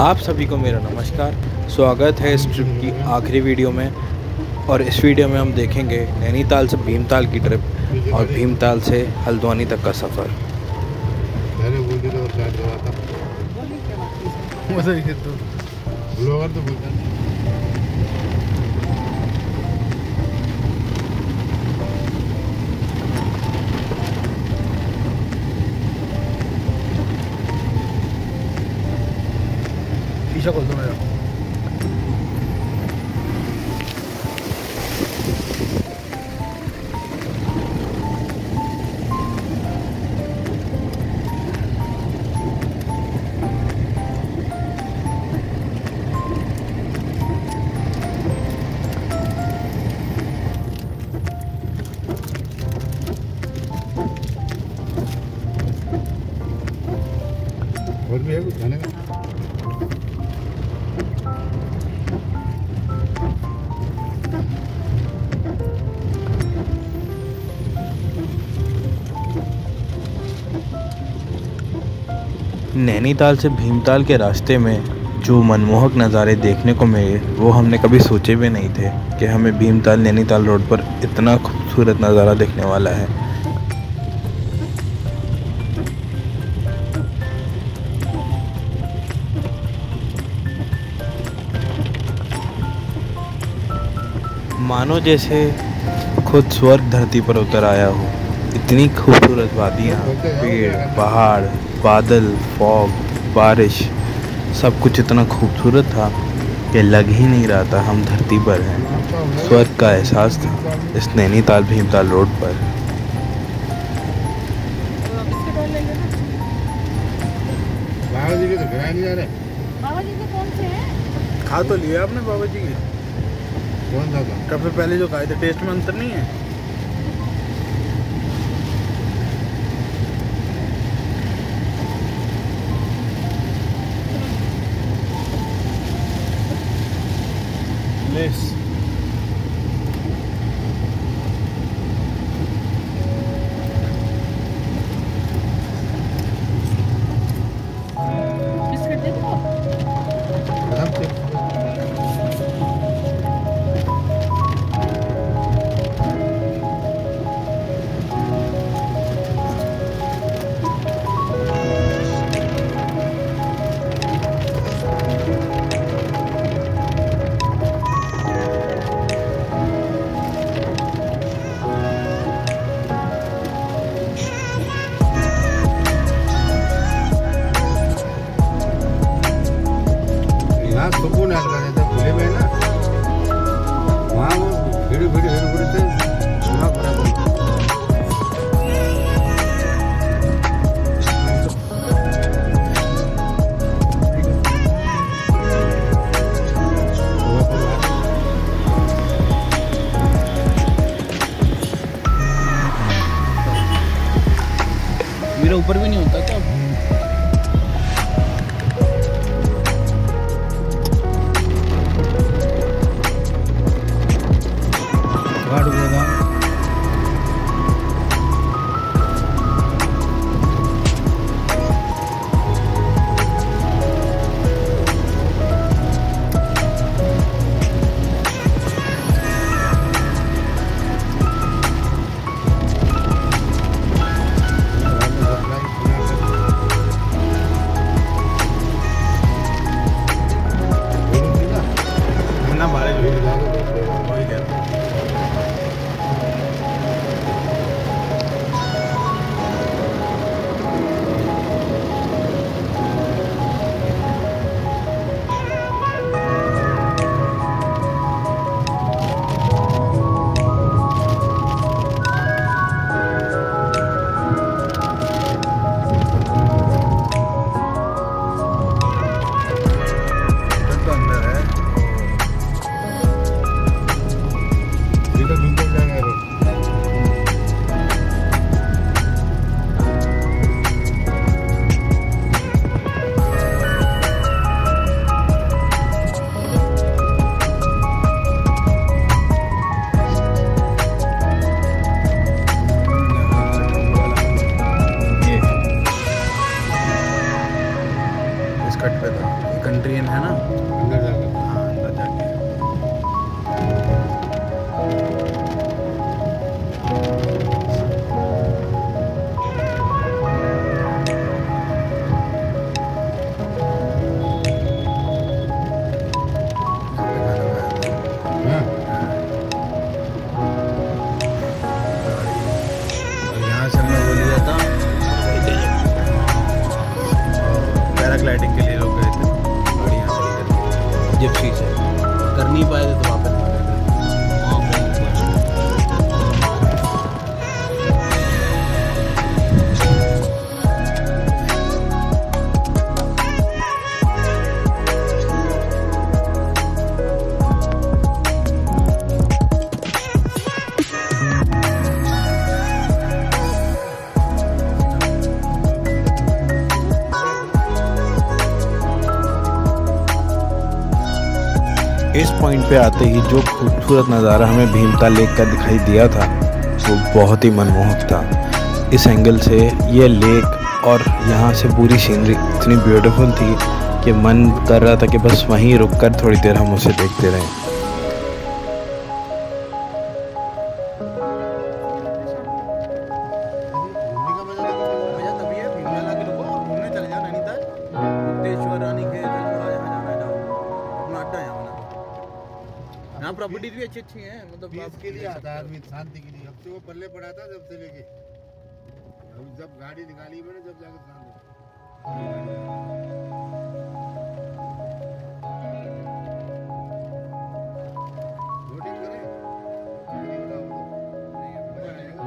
आप सभी को मेरा नमस्कार। स्वागत है इस ट्रिप की आखिरी वीडियो में। और इस वीडियो में हम देखेंगे नैनीताल से भीमताल की ट्रिप और भीमताल से हल्द्वानी तक का सफ़र। शीशा खोल दो मेरा। और भी है कुछ खाने का? नैनीताल से भीमताल के रास्ते में जो मनमोहक नज़ारे देखने को मिले वो हमने कभी सोचे भी नहीं थे कि हमें भीमताल नैनीताल रोड पर इतना खूबसूरत नज़ारा देखने वाला है। मानो जैसे खुद स्वर्ग धरती पर उतर आया हो। इतनी खूबसूरत वादियाँ, पेड़, पहाड़, बादल, फॉग, बारिश, सब कुछ इतना खूबसूरत था कि लग ही नहीं रहा था हम धरती पर हैं। स्वर्ग का एहसास था इस नैनीताल भीमताल रोड पर। बाबा जी के तो घर नहीं जा रहे। बाबा जी के कौन से हैं? खा तो लिया आपने बाबा जी के? कौन सा था? कब से पहले जो खाए थे, टेस्ट में अंतर नहीं है? लेस बिस्किट दे दो। सुकून है खुले में ना, वहाँ वो भीड़ से सुना पड़ा था। मेरा ऊपर भी नहीं होता क्या? गाड़ देगा। कट पे था। कंट्रियन है ना। अंदर जाकर हाँ अंदर जाके हाँ और यहाँ से मैं बोल दिया था पैराग्लाइडिंग के लिए लोग गए थे और यहाँ से जिप्सी से कर नहीं पाए थे तो वापस आ गए थे। इस पॉइंट पे आते ही जो खूबसूरत नज़ारा हमें भीमताल लेक का दिखाई दिया था वो बहुत ही मनमोहक था। इस एंगल से ये लेक और यहाँ से पूरी सीनरी इतनी ब्यूटीफुल थी कि मन कर रहा था कि बस वहीं रुककर थोड़ी देर हम उसे देखते रहें। घूमने का मजा भैया तभी है भीमताल आके रुको और घूमने चले जाओ नैनीताल, मुक्तेश्वर, रानीखेत, जहाँ जाना है जाओ, अपना अड्डा है यहाँ बना। यहाँ प्रॉपर्टीज भी अच्छी अच्छी हैं, मतलब पीस के लिए आता है आदमी, शांति के लिए। अब से वो पल्ले पड़ा था जब से लेके, अब जब गाड़ी निकाली मैंने जब जाकर शांत बोटिंग करें, बोटिंग का मजा आएगा। चल कहीं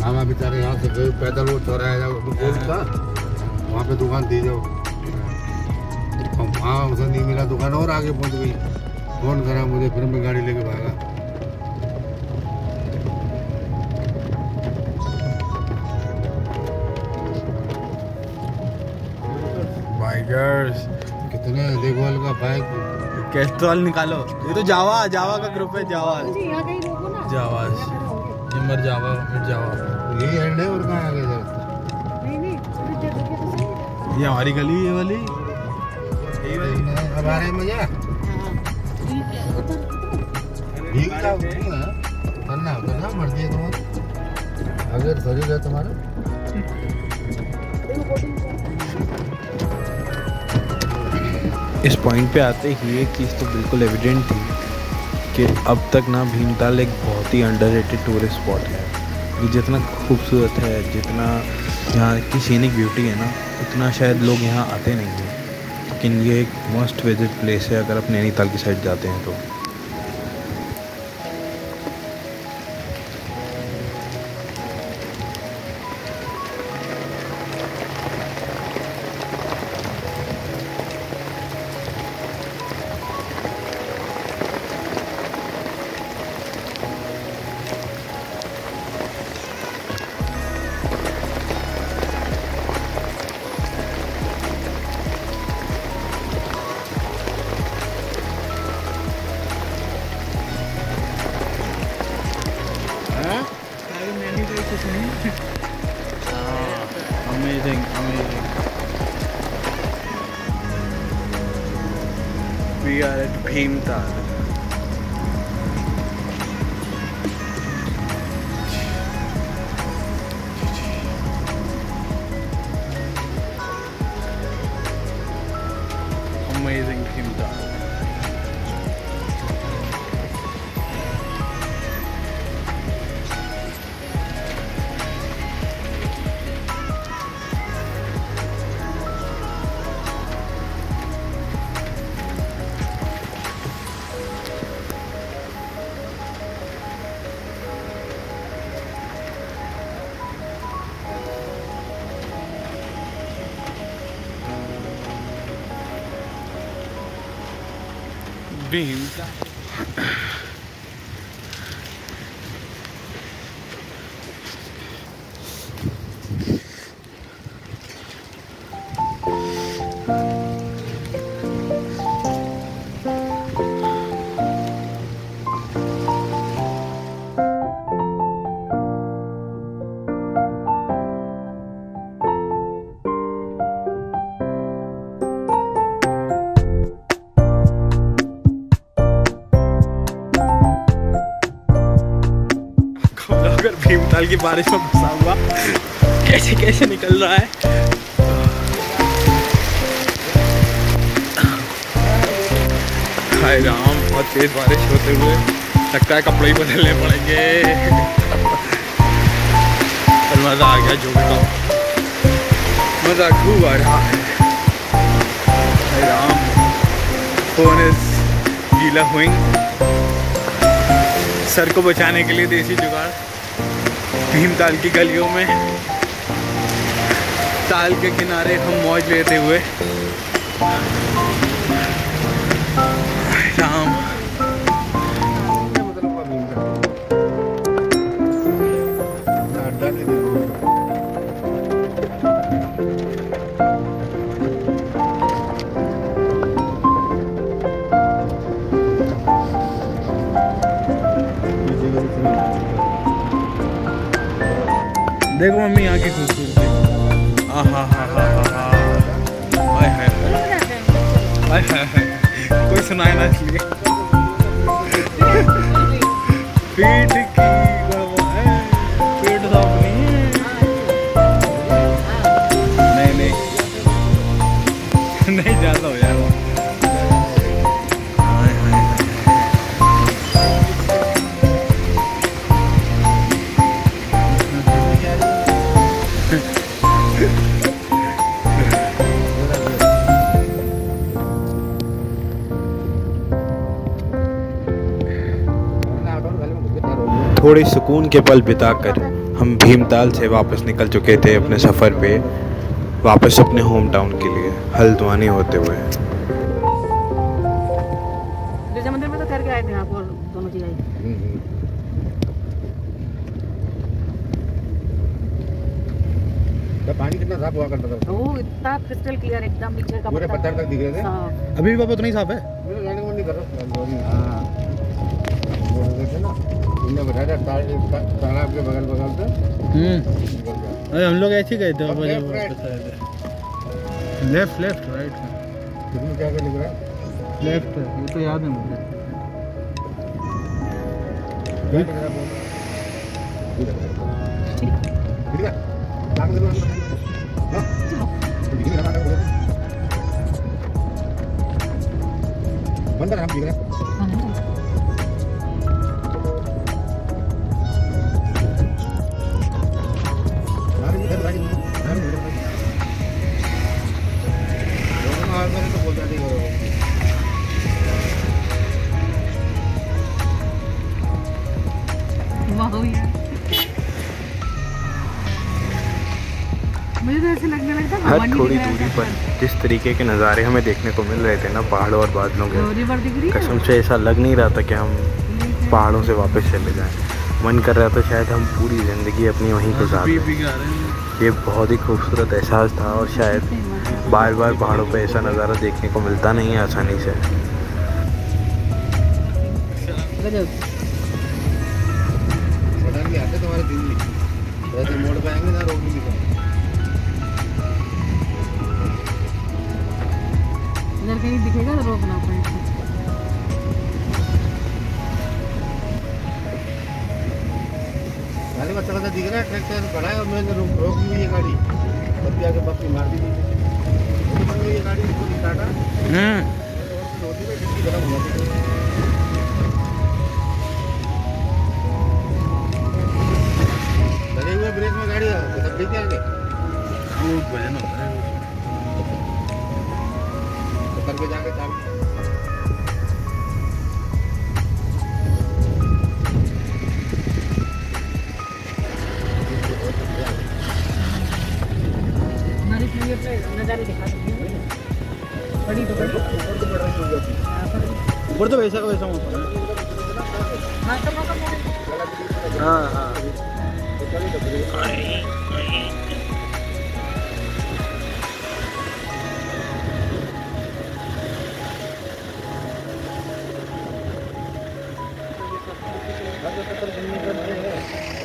मामा बेचारे यहाँ से गए पैदल, वो चौराहे गोल था वहाँ पे दुकान थी जो, वहाँ उसे नहीं मिला, दुकान और आगे पहुँच गई। फोन करा मुझे, फिर मैं गाड़ी लेके भागा। बाइकर्स कितने देखभाल का बाइक, कैस्ट्रॉल निकालो। ये तो जावा का ग्रुप है, जावा जी यहाँ कहीं रोको ना। जावा जिमर जावा मिट जावा। यही एंड है और कहाँ आगे जाए? नहीं नहीं फिर देखोगे तो सही। ये हमारी गली, ये वाली अब आ रहे हैं मजा। हाँ ठीक है उधर ठीक है करना करना मर्जी है तुम्हारी, अगर शरीर है तुम्हारा। इस पॉइंट पे आते ही एक चीज़ तो बिल्कुल एविडेंट थी कि अब तक ना भीमताल एक बहुत ही अंडररेटेड टूरिस्ट स्पॉट है। ये जितना खूबसूरत है, जितना यहाँ की सीनिक ब्यूटी है ना, उतना शायद लोग यहाँ आते नहीं हैं, लेकिन ये एक मस्ट विजिट प्लेस है अगर आप नैनीताल की साइड जाते हैं तो। We are at Bhimtal. Amazing Bhimtal. Bhimtal. अगर भीमताल की बारिश में फंसा हुआ कैसे कैसे निकल रहा है। हाय राम, बहुत तेज बारिश होते हुए लगता है कपड़े ही बदलने पड़ेंगे। पर मजा आ गया, जो बताओ मजा खूब आ रहा है। हाय राम, फोन इज गीला हुई। सर को बचाने के लिए देसी जुगाड़, भीमताल की गलियों में ताल के किनारे हम मौज लेते हुए। राम, देखो मम्मी यहाँ की खूबसूरती। आहा हा हा हा हा, हाय हाय हाय हाय हाय, कोई सुनाए ना इसलिए। पेट की गड़बड़ है, पेट साफ नहीं है। नहीं नहीं नहीं, ज़्यादा हो जाएगा। थोड़े सुकून के पल बिताकर हम भीमताल से वापस निकल चुके थे अपने सफ़र पे, वापस अपने होम टाउन के लिए हल्द्वानी होते हुए। गिरजा मंदिर में तो ठहर के आए थे आप और दोनों जी आई। पानी कितना साफ हुआ करता था? वो इतना क्रिस्टल क्लियर एकदम, नीचे का पूरे पत्थर तक दिख रहे थे। अभी भी पापा उतना ही साफ है। मेरे जाने को नहीं कर रहा। हाँ, वो देखे ना, इन्हें बैठाया तालाब के बगल बगल से। अरे हम लोग ऐसे ही गए थे। लेफ्ट लेफ्ट राइट, कितने क्या क्या लिख रहा है? लेफ्ट, ये तो याद है मुझे। क्या लिख रहा है? ठीक है, काम करो ना। बंद नाम दिख रहा है। मुझे तो ऐसे लगने लगता है हर थोड़ी दूरी पर जिस तरीके के नज़ारे हमें देखने को मिल रहे थे ना, पहाड़ों और बादलों के, कसम से ऐसा लग नहीं रहा था कि हम पहाड़ों से वापस चले जाएं। मन कर रहा था शायद हम पूरी ज़िंदगी अपनी वहीं गुजार दें। ये बहुत ही खूबसूरत एहसास था और शायद बार बार पहाड़ों पे ऐसा नज़ारा देखने को मिलता नहीं है आसानी से। तुम्हारे दिन में वैसे मोड़ पाएंगे ना, रोक नहीं इधर कहीं दिखेगा तो रोकना पड़ेगा। दिख रहा है ट्रैक्टर खड़ा है और मैंने रोक ली ये गाड़ी, तब भी आगे पप्पी मार दी ये गाड़ी को काटा। रोटी में डिक्की गरम हुआ थी। लगे हुए ब्रेक में गाड़ी तब भी क्या आगे बहुत वजन होता है तो करके जाके चाबी नजारे दिखा सकती हूँ। बड़ी तो बड़ी ऊपर तो वैसा का वैसा होता है। हाँ हाँ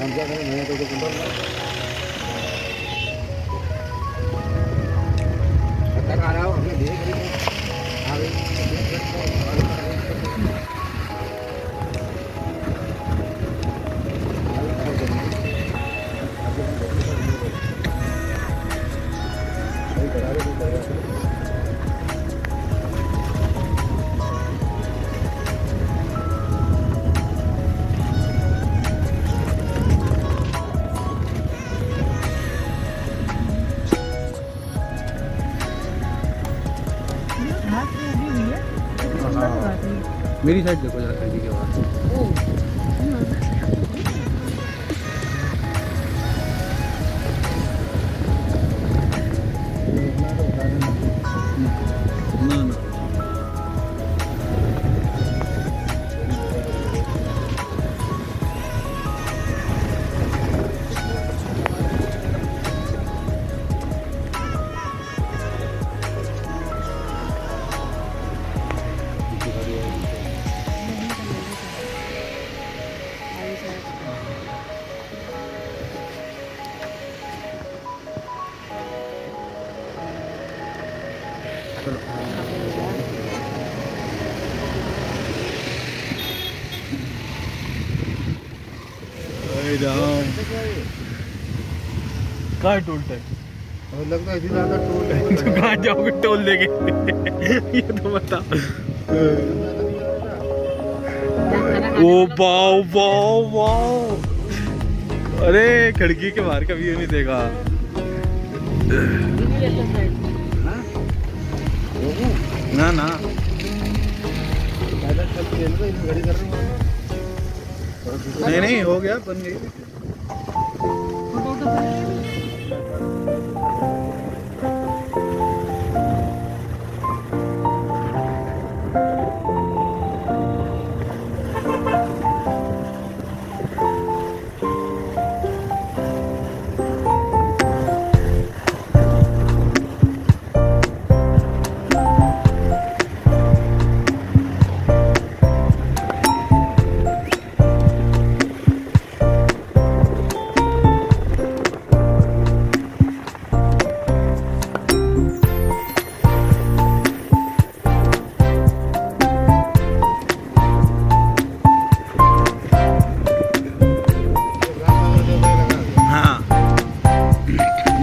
हम क्या करें मैं तो आ रहा हूँ हमने देख रही मेरी साइड देखो जरा खिड़की के बाहर। ना ना कहाँ टोल टैक्स लगता है इसी ज्यादा टोल तो कहाँ जाओगे टोल देके ये तो बता। ओ वाओ वाओ वाओ, अरे खिड़की के बाहर का व्यू नहीं देखा। ना ना नहीं नहीं हो गया, बन गई।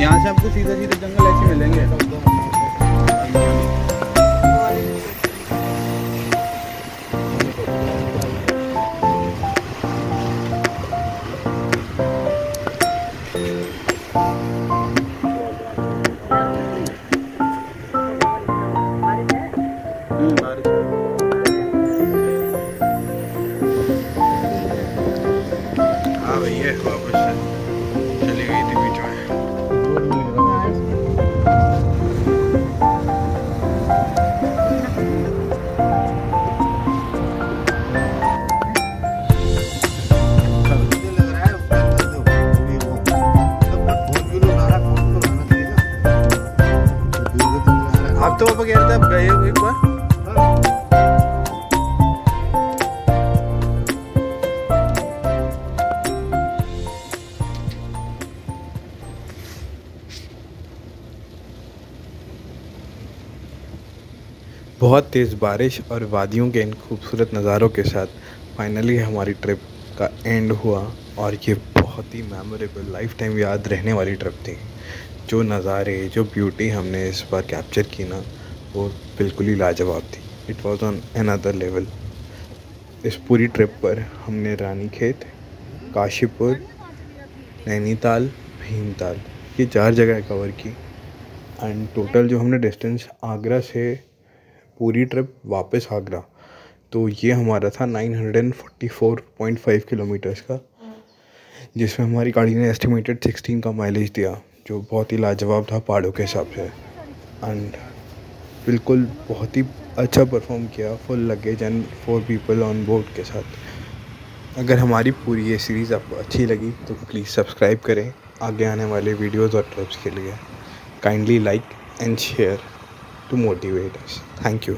यहाँ से आपको सीधे सीधे जंगल ऐसे मिलेंगे। हाँ भैया वापस चली गई थी बीच में। आप तो पापा कह रहे थे आप गए हो एक बार। बहुत तेज़ बारिश और वादियों के इन खूबसूरत नज़ारों के साथ फाइनली हमारी ट्रिप का एंड हुआ और ये बहुत ही मेमोरेबल, लाइफ टाइम याद रहने वाली ट्रिप थी। जो नज़ारे, जो ब्यूटी हमने इस बार कैप्चर की ना, वो बिल्कुल ही लाजवाब थी। It was on another level. इस पूरी ट्रिप पर हमने रानीखेत, काशीपुर, नैनीताल, भीमताल, ये 4 जगह कवर की। एंड टोटल जो हमने डिस्टेंस आगरा से पूरी ट्रिप वापस आगरा, तो ये हमारा था 944.5 किलोमीटर्स का, जिसमें हमारी गाड़ी ने एस्टिमेटेड 16 का माइलेज दिया, जो बहुत ही लाजवाब था पहाड़ों के हिसाब से। एंड बिल्कुल बहुत ही अच्छा परफॉर्म किया, full luggage and 4 people on board के साथ। अगर हमारी पूरी ये सीरीज़ आपको अच्छी लगी तो प्लीज़ सब्सक्राइब करें आगे आने वाले वीडियोज़ और ट्रिप्स के लिए। Kindly like and share to motivate us. Thank you.